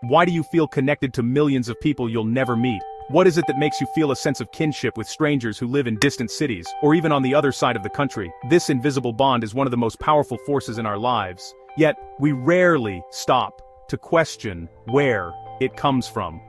Why do you feel connected to millions of people you'll never meet? What is it that makes you feel a sense of kinship with strangers who live in distant cities, or even on the other side of the country? This invisible bond is one of the most powerful forces in our lives. Yet, we rarely stop to question where it comes from.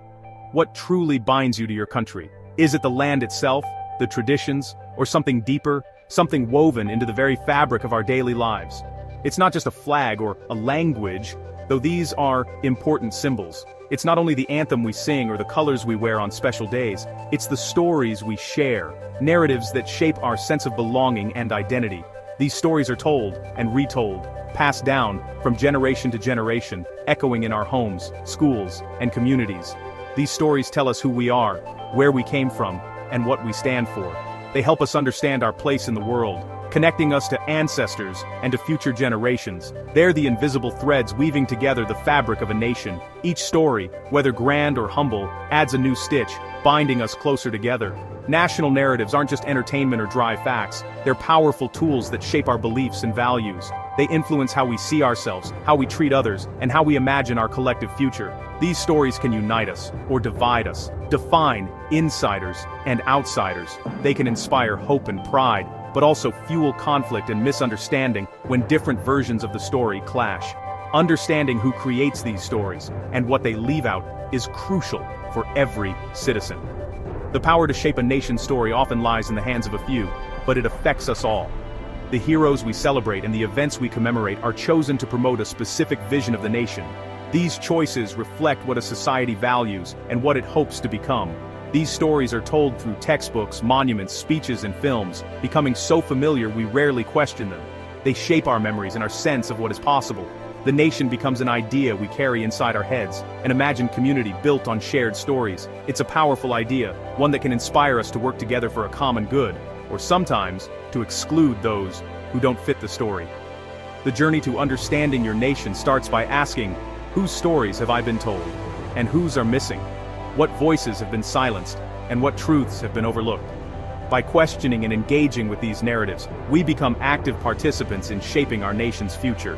What truly binds you to your country? Is it the land itself, the traditions, or something deeper, something woven into the very fabric of our daily lives? It's not just a flag or a language, though these are important symbols. It's not only the anthem we sing or the colors we wear on special days, it's the stories we share, narratives that shape our sense of belonging and identity. These stories are told and retold, passed down from generation to generation, echoing in our homes, schools, and communities. These stories tell us who we are, where we came from, and what we stand for. They help us understand our place in the world, connecting us to ancestors and to future generations. They're the invisible threads weaving together the fabric of a nation. Each story, whether grand or humble, adds a new stitch, binding us closer together. National narratives aren't just entertainment or dry facts, they're powerful tools that shape our beliefs and values. They influence how we see ourselves, how we treat others, and how we imagine our collective future. These stories can unite us, or divide us, define insiders and outsiders. They can inspire hope and pride, but also fuel conflict and misunderstanding when different versions of the story clash. Understanding who creates these stories and what they leave out is crucial for every citizen. The power to shape a nation's story often lies in the hands of a few, but it affects us all. The heroes we celebrate and the events we commemorate are chosen to promote a specific vision of the nation. These choices reflect what a society values and what it hopes to become. These stories are told through textbooks, monuments, speeches, and films, becoming so familiar we rarely question them. They shape our memories and our sense of what is possible. The nation becomes an idea we carry inside our heads, an imagined community built on shared stories. It's a powerful idea, one that can inspire us to work together for a common good, or sometimes, to exclude those who don't fit the story. The journey to understanding your nation starts by asking, whose stories have I been told? And whose are missing? What voices have been silenced, and what truths have been overlooked? By questioning and engaging with these narratives, we become active participants in shaping our nation's future.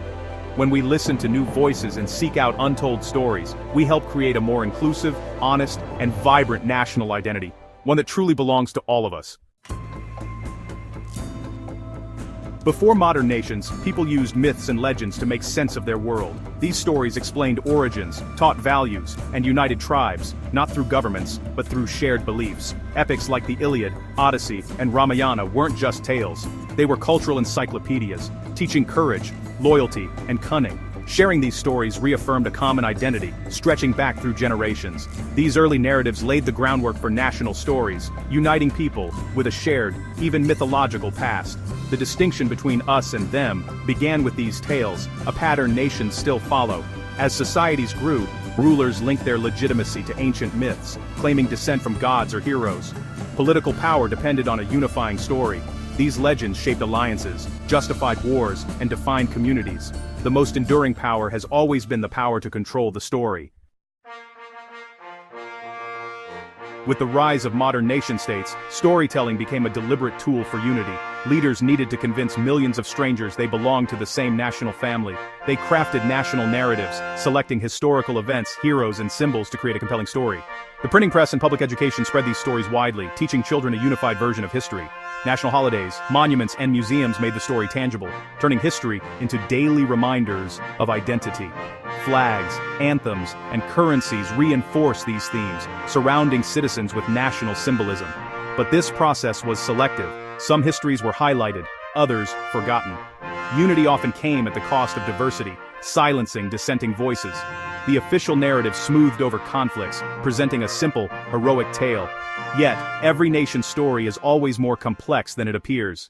When we listen to new voices and seek out untold stories, we help create a more inclusive, honest, and vibrant national identity, one that truly belongs to all of us. Before modern nations, people used myths and legends to make sense of their world. These stories explained origins, taught values, and united tribes, not through governments, but through shared beliefs. Epics like the Iliad, Odyssey, and Ramayana weren't just tales. They were cultural encyclopedias, teaching courage, loyalty, and cunning. Sharing these stories reaffirmed a common identity, stretching back through generations. These early narratives laid the groundwork for national stories, uniting people with a shared, even mythological past. The distinction between us and them began with these tales, a pattern nations still follow. As societies grew, rulers linked their legitimacy to ancient myths, claiming descent from gods or heroes. Political power depended on a unifying story. These legends shaped alliances, justified wars, and defined communities. The most enduring power has always been the power to control the story. With the rise of modern nation-states, storytelling became a deliberate tool for unity. Leaders needed to convince millions of strangers they belonged to the same national family. They crafted national narratives, selecting historical events, heroes, and symbols to create a compelling story. The printing press and public education spread these stories widely, teaching children a unified version of history. National holidays, monuments, and museums made the story tangible, turning history into daily reminders of identity. Flags, anthems, and currencies reinforce these themes, surrounding citizens with national symbolism. But this process was selective. Some histories were highlighted, others forgotten. Unity often came at the cost of diversity, silencing dissenting voices. The official narrative smoothed over conflicts, presenting a simple, heroic tale. Yet, every nation's story is always more complex than it appears.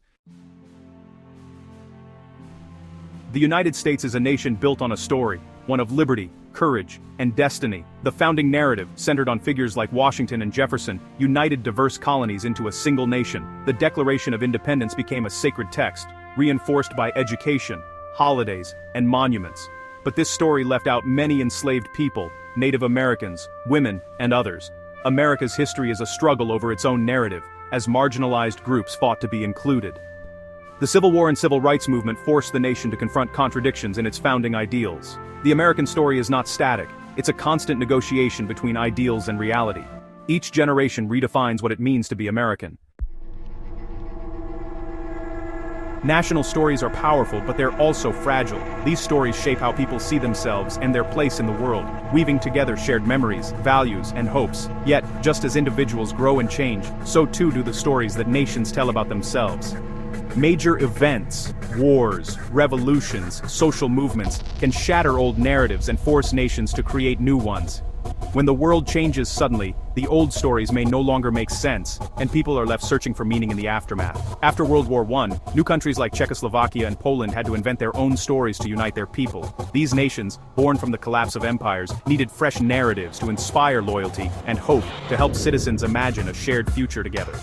The United States is a nation built on a story, one of liberty, courage, and destiny. The founding narrative, centered on figures like Washington and Jefferson, united diverse colonies into a single nation. The Declaration of Independence became a sacred text, reinforced by education, holidays, and monuments. But this story left out many enslaved people, Native Americans, women, and others. America's history is a struggle over its own narrative, as marginalized groups fought to be included. The Civil War and Civil Rights Movement forced the nation to confront contradictions in its founding ideals. The American story is not static, It's a constant negotiation between ideals and reality. Each generation redefines what it means to be American. National stories are powerful, but they're also fragile. These stories shape how people see themselves and their place in the world, weaving together shared memories, values, and hopes. Yet, just as individuals grow and change, so too do the stories that nations tell about themselves. Major events, wars, revolutions, social movements can shatter old narratives and force nations to create new ones. When the world changes suddenly, the old stories may no longer make sense, and people are left searching for meaning in the aftermath. After World War I, new countries like Czechoslovakia and Poland had to invent their own stories to unite their people. These nations, born from the collapse of empires, needed fresh narratives to inspire loyalty and hope to help citizens imagine a shared future together.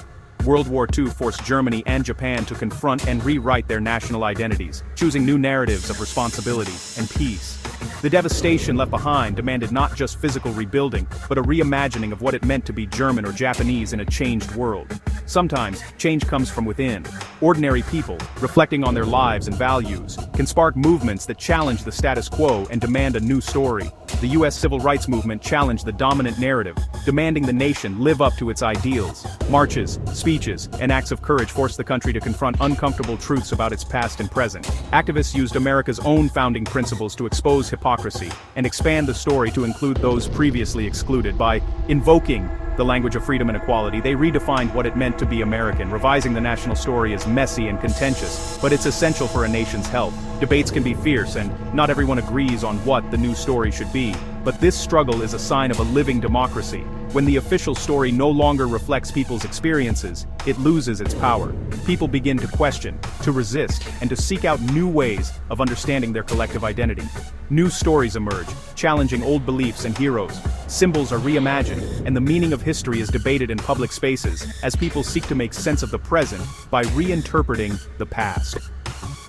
World War II forced Germany and Japan to confront and rewrite their national identities, choosing new narratives of responsibility and peace. The devastation left behind demanded not just physical rebuilding, but a reimagining of what it meant to be German or Japanese in a changed world. Sometimes, change comes from within. Ordinary people, reflecting on their lives and values, can spark movements that challenge the status quo and demand a new story. The U.S. Civil Rights Movement challenged the dominant narrative, demanding the nation live up to its ideals. Marches, speeches, and acts of courage forced the country to confront uncomfortable truths about its past and present. Activists used America's own founding principles to expose hypocrisy and expand the story to include those previously excluded. By invoking the language of freedom and equality, they redefined what it meant to be American. Revising the national story is messy and contentious, but it's essential for a nation's health. Debates can be fierce, and not everyone agrees on what the new story should be. But this struggle is a sign of a living democracy. When the official story no longer reflects people's experiences, it loses its power. People begin to question, to resist, and to seek out new ways of understanding their collective identity. New stories emerge, challenging old beliefs and heroes. Symbols are reimagined, and the meaning of history is debated in public spaces, as people seek to make sense of the present by reinterpreting the past.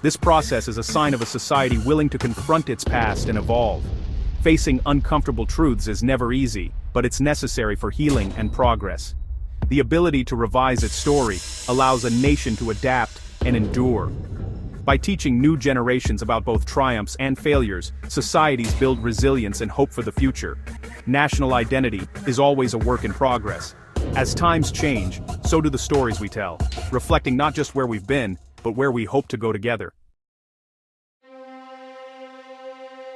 This process is a sign of a society willing to confront its past and evolve. Facing uncomfortable truths is never easy, but it's necessary for healing and progress. The ability to revise its story allows a nation to adapt and endure. By teaching new generations about both triumphs and failures, societies build resilience and hope for the future. National identity is always a work in progress. As times change, so do the stories we tell, reflecting not just where we've been, but where we hope to go together.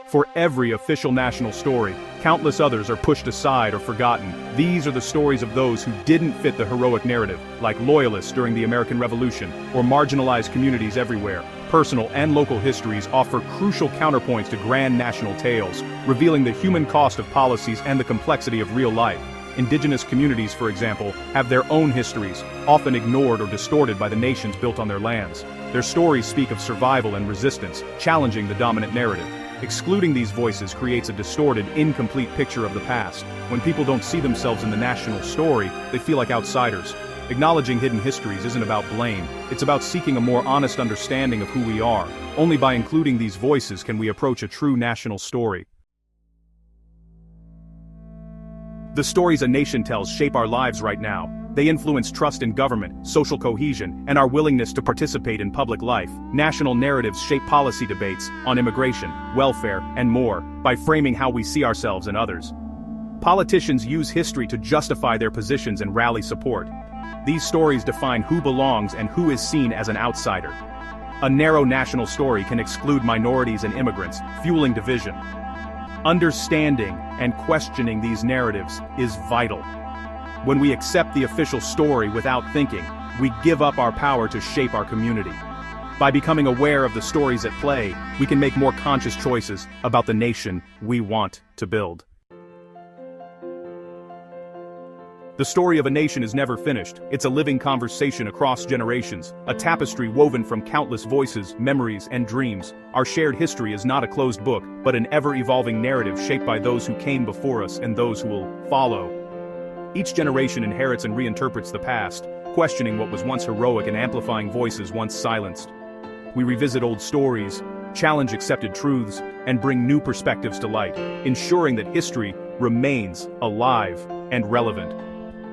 For every official national story, countless others are pushed aside or forgotten. These are the stories of those who didn't fit the heroic narrative, like loyalists during the American Revolution, or marginalized communities everywhere. Personal and local histories offer crucial counterpoints to grand national tales, revealing the human cost of policies and the complexity of real life. Indigenous communities, for example, have their own histories, often ignored or distorted by the nations built on their lands. Their stories speak of survival and resistance, challenging the dominant narrative. Excluding these voices creates a distorted, incomplete picture of the past. When people don't see themselves in the national story, they feel like outsiders. Acknowledging hidden histories isn't about blame, it's about seeking a more honest understanding of who we are. Only by including these voices can we approach a true national story. The stories a nation tells shape our lives right now. They influence trust in government, social cohesion, and our willingness to participate in public life. National narratives shape policy debates on immigration, welfare, and more, by framing how we see ourselves and others. Politicians use history to justify their positions and rally support. These stories define who belongs and who is seen as an outsider. A narrow national story can exclude minorities and immigrants, fueling division. Understanding and questioning these narratives is vital. When we accept the official story without thinking, we give up our power to shape our community. By becoming aware of the stories at play, we can make more conscious choices about the nation we want to build. The story of a nation is never finished. It's a living conversation across generations, a tapestry woven from countless voices, memories, and dreams. Our shared history is not a closed book, but an ever-evolving narrative shaped by those who came before us and those who will follow. Each generation inherits and reinterprets the past, questioning what was once heroic and amplifying voices once silenced. We revisit old stories, challenge accepted truths, and bring new perspectives to light, ensuring that history remains alive and relevant.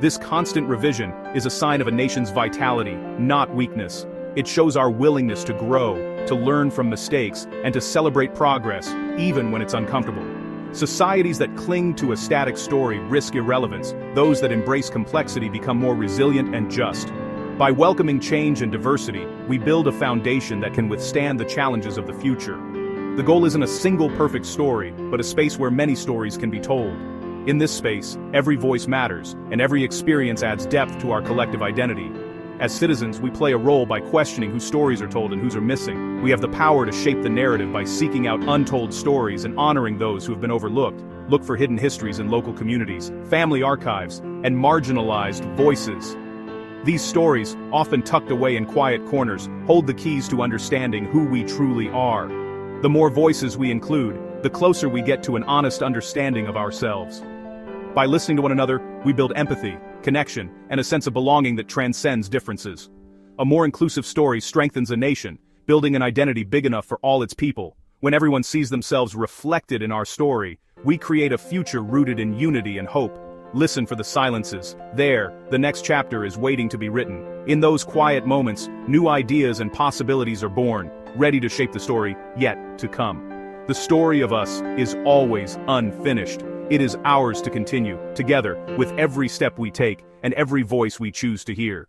This constant revision is a sign of a nation's vitality, not weakness. It shows our willingness to grow, to learn from mistakes, and to celebrate progress, even when it's uncomfortable. Societies that cling to a static story risk irrelevance. Those that embrace complexity become more resilient and just. By welcoming change and diversity, we build a foundation that can withstand the challenges of the future. The goal isn't a single perfect story, but a space where many stories can be told. In this space, every voice matters, and every experience adds depth to our collective identity. As citizens, we play a role by questioning whose stories are told and whose are missing. We have the power to shape the narrative by seeking out untold stories and honoring those who have been overlooked. Look for hidden histories in local communities, family archives, and marginalized voices. These stories, often tucked away in quiet corners, hold the keys to understanding who we truly are. The more voices we include, the closer we get to an honest understanding of ourselves. By listening to one another, we build empathy, connection, and a sense of belonging that transcends differences. A more inclusive story strengthens a nation, building an identity big enough for all its people. When everyone sees themselves reflected in our story, we create a future rooted in unity and hope. Listen for the silences. There, the next chapter is waiting to be written. In those quiet moments, new ideas and possibilities are born, ready to shape the story yet to come. The story of us is always unfinished. It is ours to continue, together, with every step we take and every voice we choose to hear.